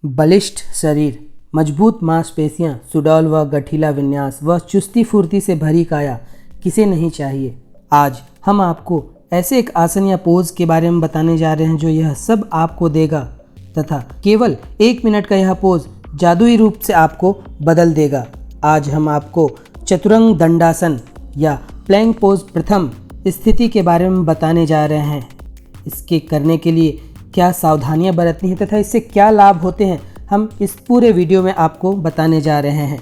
बलिष्ठ शरीर, मजबूत मांसपेशियां, सुडौल व गठीला विन्यास व चुस्ती फुर्ती से भरी काया किसे नहीं चाहिए। आज हम आपको ऐसे एक आसन या पोज के बारे में बताने जा रहे हैं जो यह सब आपको देगा तथा केवल 1 मिनट का यह पोज जादुई रूप से आपको बदल देगा। आज हम आपको चतुरंग दंडासन या प्लैंक पोज प्रथम स्थिति के बारे में बताने जा रहे हैं। इसके करने के लिए क्या सावधानियां बरतनी है तथा इससे क्या लाभ होते हैं, हम इस पूरे वीडियो में आपको बताने जा रहे हैं।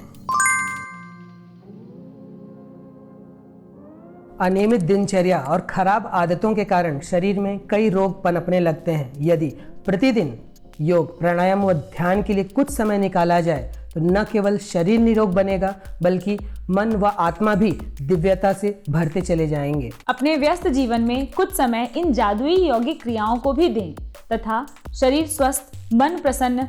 अनियमित दिनचर्या और खराब आदतों के कारण शरीर में कई रोग पनपने लगते हैं। यदि प्रतिदिन योग, प्राणायाम व ध्यान के लिए कुछ समय निकाला जाए तो न केवल शरीर निरोग बनेगा बल्कि मन व आत्मा भी दिव्यता से भरते चले जाएंगे। अपने व्यस्त जीवन में कुछ समय इन जादुई यौगिक क्रियाओं को भी दें तथा शरीर स्वस्थ, मन प्रसन्न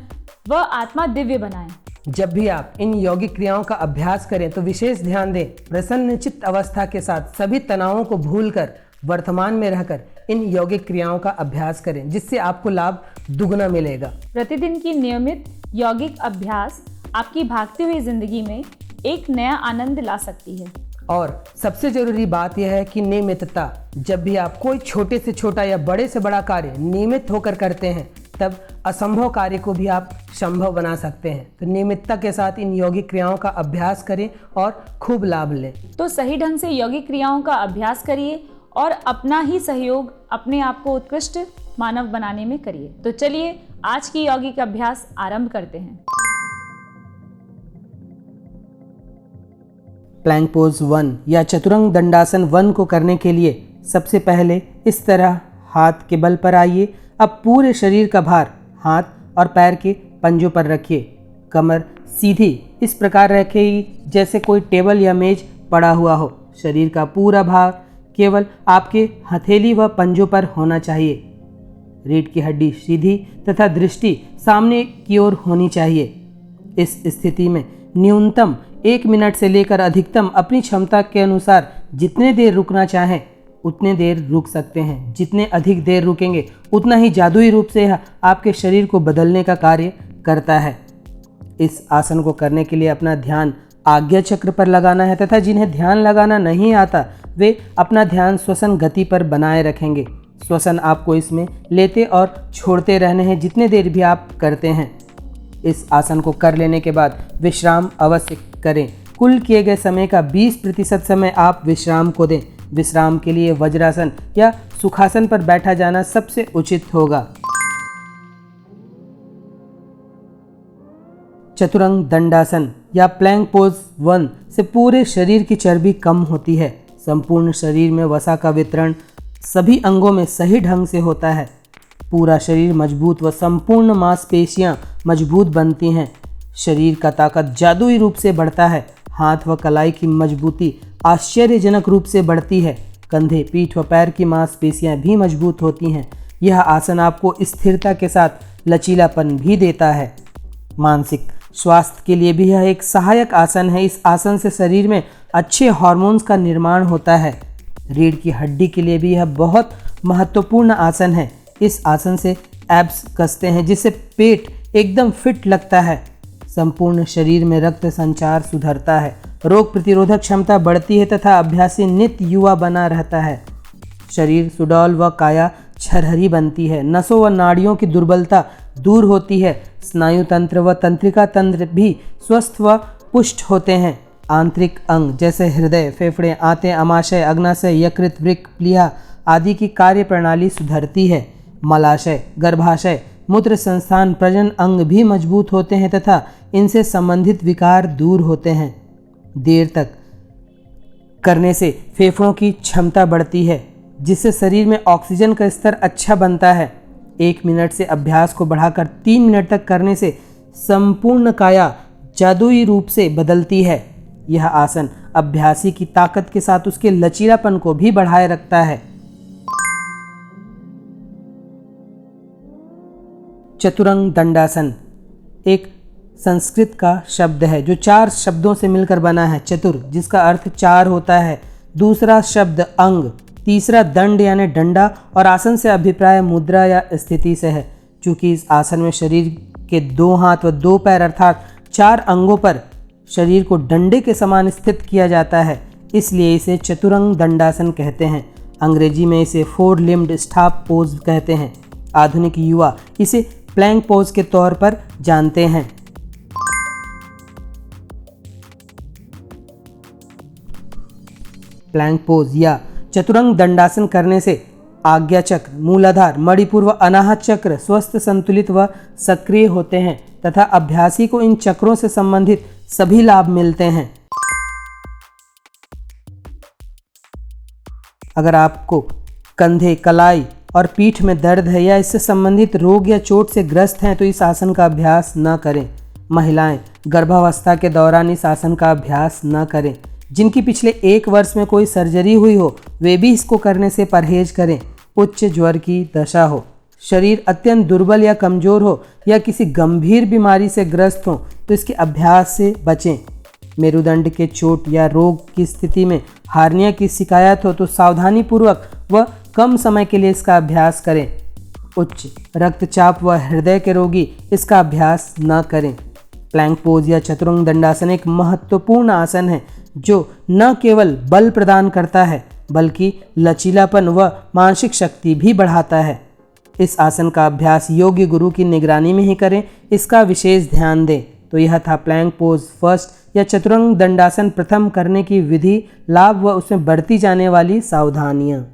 व आत्मा दिव्य बनाएं। जब भी आप इन यौगिक क्रियाओं का अभ्यास करें तो विशेष ध्यान दें। प्रसन्न चित्त अवस्था के साथ सभी तनावों को भूलकर वर्तमान में रहकर इन यौगिक क्रियाओं का अभ्यास करें, जिससे आपको लाभ दुगना मिलेगा। प्रतिदिन की नियमित यौगिक अभ्यास आपकी भागती हुई जिंदगी में एक नया आनंद ला सकती है। और सबसे जरूरी बात यह है कि नियमितता। जब भी आप कोई छोटे से छोटा या बड़े से बड़ा कार्य नियमित होकर करते हैं तब असंभव कार्य को भी आप संभव बना सकते हैं। तो नियमितता के साथ इन यौगिक क्रियाओं का अभ्यास करें और खूब लाभ लें। तो सही ढंग से यौगिक क्रियाओं का अभ्यास करिए और अपना ही सहयोग अपने आप को उत्कृष्ट मानव बनाने में करिए। तो चलिए आज की यौगिक अभ्यास आरंभ करते हैं। प्लैंक पोज 1 या चतुरंग दंडासन 1 को करने के लिए सबसे पहले इस तरह हाथ के बल पर आइए। अब पूरे शरीर का भार हाथ और पैर के पंजों पर रखिए। कमर सीधी इस प्रकार रखेगी जैसे कोई टेबल या मेज पड़ा हुआ हो। शरीर का पूरा भार केवल आपके हथेली व पंजों पर होना चाहिए। रीढ़ की हड्डी सीधी तथा दृष्टि सामने की ओर होनी चाहिए। इस स्थिति में न्यूनतम 1 मिनट से लेकर अधिकतम अपनी क्षमता के अनुसार जितने देर रुकना चाहें उतने देर रुक सकते हैं। जितने अधिक देर रुकेंगे उतना ही जादुई रूप से यह आपके शरीर को बदलने का कार्य करता है। इस आसन को करने के लिए अपना ध्यान आज्ञा चक्र पर लगाना है तथा जिन्हें ध्यान लगाना नहीं आता वे अपना ध्यान श्वसन गति पर बनाए रखेंगे। श्वसन आपको इसमें लेते और छोड़ते रहने हैं जितने देर भी आप करते हैं। इस आसन को कर लेने के बाद विश्राम अवश्य करें। कुल किए गए समय का 20% समय आप विश्राम को दें। विश्राम के लिए वज्रासन या सुखासन पर बैठा जाना सबसे उचित होगा। चतुरंग दंडासन या प्लैंक पोज 1 से पूरे शरीर की चर्बी कम होती है। संपूर्ण शरीर में वसा का वितरण सभी अंगों में सही ढंग से होता है। पूरा शरीर मजबूत व संपूर्ण मांसपेशियां मजबूत बनती हैं। शरीर का ताकत जादुई रूप से बढ़ता है। हाथ व कलाई की मजबूती आश्चर्यजनक रूप से बढ़ती है। कंधे, पीठ व पैर की मांसपेशियां भी मजबूत होती हैं। यह आसन आपको स्थिरता के साथ लचीलापन भी देता है। मानसिक स्वास्थ्य के लिए भी यह एक सहायक आसन है। इस आसन से शरीर में अच्छे हार्मोन्स का निर्माण होता है। रीढ़ की हड्डी के लिए भी यह बहुत महत्वपूर्ण आसन है। इस आसन से एब्स कसते हैं जिससे पेट एकदम फिट लगता है। संपूर्ण शरीर में रक्त संचार सुधरता है। रोग प्रतिरोधक क्षमता बढ़ती है तथा अभ्यासी नित्य युवा बना रहता है। शरीर सुडौल व काया छरहरी बनती है। नसों व नाड़ियों की दुर्बलता दूर होती है। स्नायु तंत्र व तंत्रिका तंत्र भी स्वस्थ व पुष्ट होते हैं। आंतरिक अंग जैसे हृदय, फेफड़े, आंतें, अमाशय, अग्नाशय, यकृत, वृक्क, प्लीहा आदि की कार्य प्रणाली सुधरती है। मलाशय, गर्भाशय, मूत्र संस्थान, प्रजनन अंग भी मजबूत होते हैं तथा इनसे संबंधित विकार दूर होते हैं। देर तक करने से फेफड़ों की क्षमता बढ़ती है जिससे शरीर में ऑक्सीजन का स्तर अच्छा बनता है। 1 मिनट से अभ्यास को बढ़ाकर 3 मिनट तक करने से संपूर्ण काया जादुई रूप से बदलती है। यह आसन अभ्यासी की ताकत के साथ उसके लचीलापन को भी बढ़ाए रखता है। चतुरंग दंडासन एक संस्कृत का शब्द है जो 4 शब्दों से मिलकर बना है। चतुर जिसका अर्थ 4 होता है, दूसरा शब्द अंग तीसरा दंड यानी डंडा और आसन से अभिप्राय मुद्रा या स्थिति से है। चूंकि इस आसन में शरीर के 2 हाथ व 2 पैर अर्थात 4 अंगों पर शरीर को डंडे के समान स्थित किया जाता है, इसलिए इसे चतुरंग दंडासन कहते हैं। अंग्रेजी में इसे 4 लिम्ड स्टाफ पोज कहते हैं। आधुनिक युवा इसे प्लैंक पोज के तौर पर जानते हैं। प्लैंक पोज या चतुरंग दंडासन करने से आज्ञा चक्र, मूलाधार, मणिपुर व अनाहत चक्र स्वस्थ, संतुलित व सक्रिय होते हैं तथा अभ्यासी को इन चक्रों से संबंधित सभी लाभ मिलते हैं। अगर आपको कंधे, कलाई और पीठ में दर्द है या इससे संबंधित रोग या चोट से ग्रस्त हैं तो इस आसन का अभ्यास न करें। महिलाएं गर्भावस्था के दौरान इस आसन का अभ्यास न करें। जिनकी पिछले 1 वर्ष में कोई सर्जरी हुई हो वे भी इसको करने से परहेज करें। उच्च ज्वर की दशा हो, शरीर अत्यंत दुर्बल या कमज़ोर हो या किसी गंभीर बीमारी से ग्रस्त हो तो इसके अभ्यास से बचें। मेरुदंड के चोट या रोग की स्थिति में हार्निया की शिकायत हो तो सावधानीपूर्वक व कम समय के लिए इसका अभ्यास करें। उच्च रक्तचाप व हृदय के रोगी इसका अभ्यास न करें। प्लैंक पोज या चतुरंग दंडासन एक महत्वपूर्ण आसन है जो न केवल बल प्रदान करता है बल्कि लचीलापन व मानसिक शक्ति भी बढ़ाता है। इस आसन का अभ्यास योग्य गुरु की निगरानी में ही करें, इसका विशेष ध्यान दें। तो यह था प्लैंक पोज फर्स्ट या चतुरंग दंडासन प्रथम करने की विधि, लाभ व उसमें बरती जाने वाली सावधानियाँ।